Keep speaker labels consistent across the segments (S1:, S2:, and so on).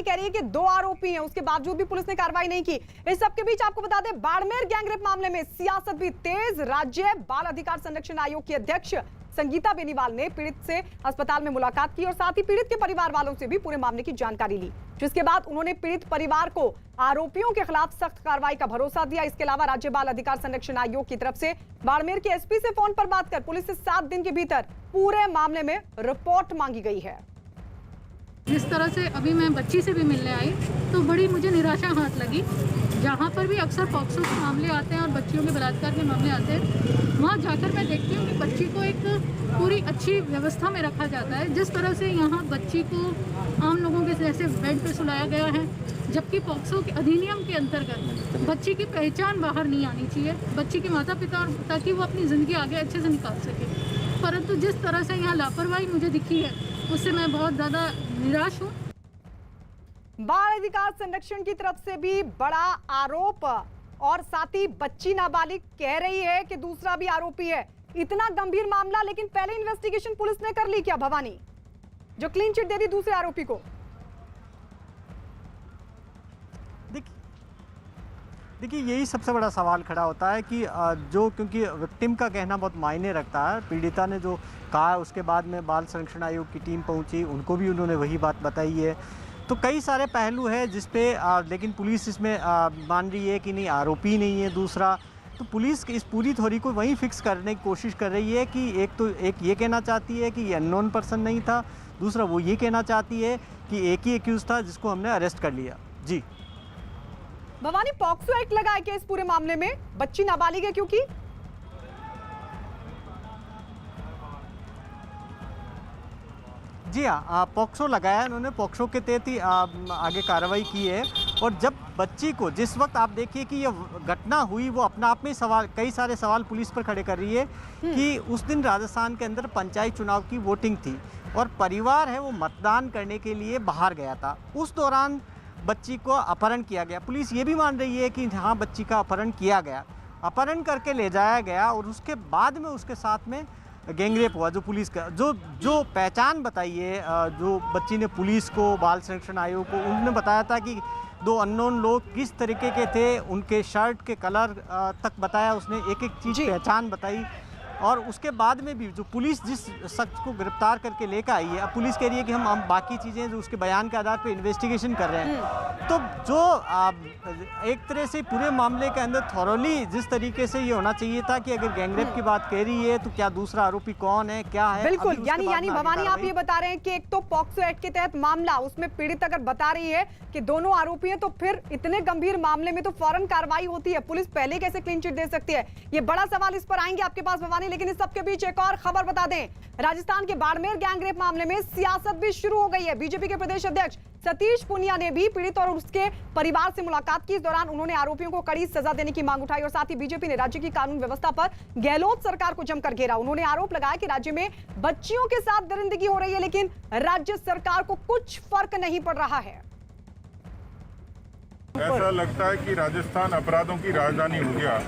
S1: ये कह रही है कि 2 आरोपी हैं, उसके बावजूद भी पुलिस ने कार्रवाई नहीं की। इस सबके बीच आपको बता दें, बाड़मेर गैंगरेप मामले में सियासत भी तेज। राज्य बाल अधिकार संरक्षण आयोग की अध्यक्ष संगीता बेनीवाल ने पीड़ित से अस्पताल में मुलाकात की और साथ ही पीड़ित के परिवार वालों से भी पूरे मामले की जानकारी ली, जिसके बाद उन्होंने पीड़ित परिवार को आरोपियों के खिलाफ सख्त कार्रवाई का भरोसा दिया। इसके अलावा राज्य बाल अधिकार संरक्षण आयोग की तरफ से बाड़मेर के एसपी से फोन पर बात कर पुलिस से 7 दिन के भीतर पूरे मामले में रिपोर्ट मांगी गई है।
S2: जिस तरह से अभी मैं बच्ची से भी मिलने आई तो बड़ी मुझे निराशा हाथ लगी। जहाँ पर भी अक्सर पॉक्सो के मामले आते हैं और बच्चियों के बलात्कार के मामले आते हैं, वहाँ जाकर मैं देखती हूँ कि बच्ची को एक पूरी अच्छी व्यवस्था में रखा जाता है। जिस तरह से यहाँ बच्ची को आम लोगों के जैसे बेड पर सुलाया गया है, जबकि पॉक्सो के अधिनियम के अंतर्गत बच्ची की पहचान बाहर नहीं आनी चाहिए, बच्ची के माता पिता, ताकि वो अपनी ज़िंदगी आगे अच्छे से निकाल सके। परंतु जिस तरह से यहाँ लापरवाही मुझे दिखी है, उससे मैं बहुत ज़्यादा निराश हूँ।
S1: बाल अधिकार संरक्षण की तरफ से भी बड़ा आरोप और साथ ही बच्ची नाबालिग कह रही है कि दूसरा भी आरोपी है। इतना गंभीर मामला, लेकिन पहले इन्वेस्टिगेशन पुलिस ने कर ली क्या भवानी, जो क्लीन चिट दे दी दूसरे आरोपी को?
S3: देखिए यही सबसे बड़ा सवाल खड़ा होता है कि क्योंकि विक्टिम का कहना बहुत मायने रखता है। पीड़िता ने जो कहा उसके बाद में बाल संरक्षण आयोग की टीम पहुंची, उनको भी उन्होंने वही बात बताई है। तो कई सारे पहलू है जिस पे लेकिन पुलिस इसमें मान रही है कि नहीं, आरोपी नहीं है दूसरा। तो पुलिस इस पूरी थ्योरी को वहीं फिक्स करने की कोशिश कर रही है कि एक ये कहना चाहती है कि ये अननोन पर्सन नहीं था, दूसरा वो ये कहना चाहती है कि एक ही एक्यूज था जिसको हमने अरेस्ट कर लिया। जी
S1: भवानी, पॉक्सो एक्ट लगा है क्या इस पूरे मामले में? बच्ची नाबालिग है क्योंकि
S3: जी हाँ, पॉक्सो लगाया उन्होंने, पॉक्सो के तहत ही आगे कार्रवाई की है। और जब बच्ची को, जिस वक्त आप देखिए कि ये घटना हुई, वो अपना आप में कई सारे सवाल पुलिस पर खड़े कर रही है कि उस दिन राजस्थान के अंदर पंचायत चुनाव की वोटिंग थी और परिवार है वो मतदान करने के लिए बाहर गया था। उस दौरान बच्ची को अपहरण किया गया। पुलिस ये भी मान रही है कि हाँ, बच्ची का अपहरण किया गया, अपहरण करके ले जाया गया और उसके बाद में उसके साथ में गैंगरेप हुआ। जो पुलिस का जो पहचान बताई है, जो बच्ची ने पुलिस को, बाल संरक्षण आयोग को, उन्होंने बताया था कि 2 अननोन लोग किस तरीके के थे, उनके शर्ट के कलर तक बताया उसने, एक एक चीज़ पहचान बताई। और उसके बाद में भी जो पुलिस जिस शख्स को गिरफ्तार करके लेकर आई है, अब पुलिस कह रही है कि हम बाकी चीज़ें जो उसके बयान के आधार पर इन्वेस्टिगेशन कर रहे हैं। तो जो एक तरह से पूरे मामले के अंदर थॉरोली जिस तरीके से ये होना चाहिए था कि अगर गैंगरेप की बात कह रही है तो क्या दूसरा आरोपी कौन है, क्या है।
S1: बिल्कुल, यानी भवानी आप ये बता रहे हैं कि एक तो पॉक्सो एक्ट के तहत मामला, उसमें पीड़ित अगर बता रही है कि दोनों आरोपी हैं, तो फिर इतने गंभीर मामले में तो फौरन कार्रवाई होती है। पुलिस पहले कैसे क्लीन चिट दे सकती है? ये बड़ा सवाल, इस पर आएंगे आपके पास भवानी। लेकिन इस सबके बीच एक और खबर बता दें, राजस्थान के बाड़मेर गैंगरेप मामले में सियासत भी शुरू हो गई है। बीजेपी के प्रदेश अध्यक्ष सतीश पूनिया ने भी पीड़ित और उसके परिवार से मुलाकात की। इस दौरान उन्होंने आरोपियों को कड़ी सजा देने की मांग उठाई और साथ ही बीजेपी ने राज्य की कानून व्यवस्था पर गहलोत सरकार को जमकर घेरा। उन्होंने आरोप लगाया कि राज्य में बच्चियों के साथ दरिंदगी हो रही है, लेकिन राज्य सरकार को कुछ फर्क नहीं पड़ रहा है।
S4: ऐसा लगता है कि राजस्थान अपराधों की राजधानी हो गया।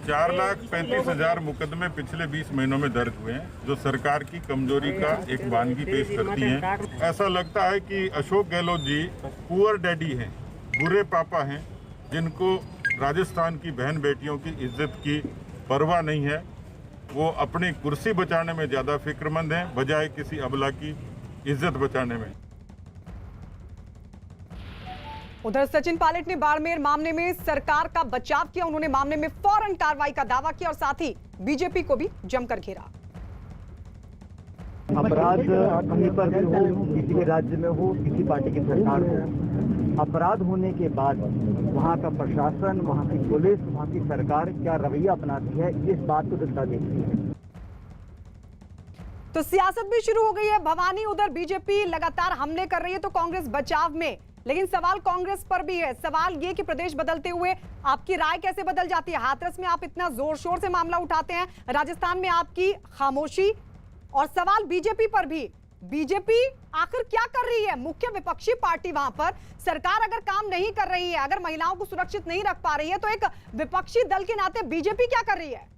S4: 4,35,000 मुकदमे पिछले 20 महीनों में दर्ज हुए हैं, जो सरकार की कमजोरी का एक वानगी पेश करती हैं। ऐसा लगता है कि अशोक गहलोत जी पुअर डैडी हैं, बुरे पापा हैं, जिनको राजस्थान की बहन बेटियों की इज्जत की परवाह नहीं है। वो अपनी कुर्सी बचाने में ज़्यादा फिक्रमंद हैं बजाय किसी अबला की इज्जत बचाने में।
S1: उधर सचिन पायलट ने बाड़मेर मामले में सरकार का बचाव किया। उन्होंने मामले में फौरन कार्रवाई का दावा किया और साथ ही बीजेपी को भी जमकर घेरा।
S5: अपराध कहीं पर भी हो, किसी के राज्य में हो, किसी पार्टी की सरकार हो, अपराध होने के बाद वहाँ का प्रशासन, वहाँ की पुलिस, वहाँ की सरकार क्या रवैया अपनाती है, इस बात को जनता देखती है।
S1: तो सियासत भी शुरू हो गई है भवानी। उधर बीजेपी लगातार हमले कर रही है तो कांग्रेस बचाव में, लेकिन सवाल कांग्रेस पर भी है। सवाल ये कि प्रदेश बदलते हुए आपकी राय कैसे बदल जाती है? हाथरस में आप इतना जोर शोर से मामला उठाते हैं, राजस्थान में आपकी खामोशी, और सवाल बीजेपी पर भी। बीजेपी आखिर क्या कर रही है? मुख्य विपक्षी पार्टी वहां पर, सरकार अगर काम नहीं कर रही है, अगर महिलाओं को सुरक्षित नहीं रख पा रही है, तो एक विपक्षी दल के नाते बीजेपी क्या कर रही है?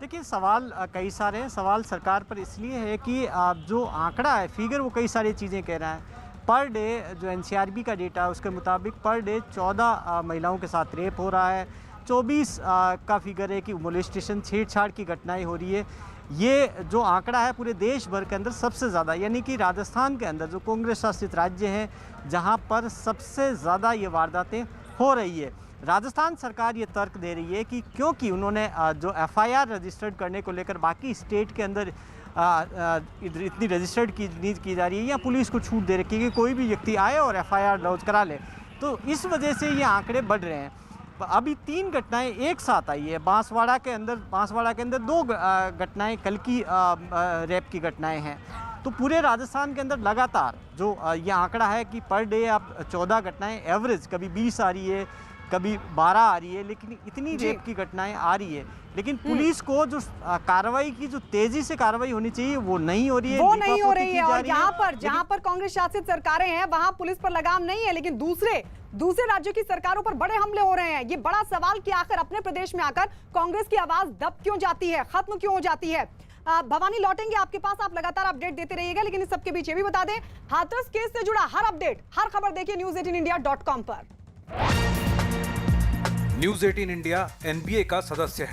S3: देखिए सवाल कई सारे हैं। सवाल सरकार पर इसलिए है कि जो आंकड़ा है, फिगर, वो कई सारी चीज़ें कह रहा है। पर डे जो एनसीआरबी का डेटा है उसके मुताबिक पर डे 14 महिलाओं के साथ रेप हो रहा है। 24 का फिगर है कि मोलेस्टेशन, छेड़छाड़ की घटनाएं हो रही है। ये जो आंकड़ा है पूरे देश भर के अंदर सबसे ज़्यादा, यानी कि राजस्थान के अंदर जो कांग्रेस शासित राज्य हैं जहां पर सबसे ज़्यादा ये वारदातें हो रही है। राजस्थान सरकार ये तर्क दे रही है कि क्योंकि उन्होंने जो एफआईआर रजिस्टर्ड करने को लेकर बाकी स्टेट के अंदर इतनी रजिस्टर्ड की जा रही है या पुलिस को छूट दे रखी है कि कोई भी व्यक्ति आए और एफआईआर लॉन्च करा ले, तो इस वजह से ये आंकड़े बढ़ रहे हैं। अभी 3 घटनाएं एक साथ आई है। बांसवाड़ा के अंदर 2 घटनाएं कल की रेप की घटनाएं हैं। तो पूरे राजस्थान के अंदर लगातार जो ये आंकड़ा है कि पर डे अब 14 घटनाएं एवरेज, कभी 20 आ रही है, कभी 12 आ रही है, लेकिन इतनी रेप की घटनाएं आ रही है। लेकिन पुलिस को जो कार्रवाई की, जो तेजी से कार्रवाई होनी चाहिए वो नहीं हो रही है,
S1: वो नहीं हो रही है। और जहां पर कांग्रेस शासित सरकारें हैं वहां पुलिस पर लगाम नहीं है, लेकिन दूसरे राज्यों की सरकारों पर बड़े हमले हो रहे हैं। ये बड़ा सवाल कि आखिर अपने प्रदेश में आकर कांग्रेस की आवाज दब क्यों जाती है, खत्म क्यों हो जाती है। भवानी, लौटेंगे आपके पास, आप लगातार अपडेट देते रहिएगा। लेकिन इस सबके बीच ये भी बता दें, हाथरस केस से जुड़ा हर अपडेट, हर खबर देखिए news18india.com पर।
S6: न्यूज 18 इंडिया NBA का सदस्य है।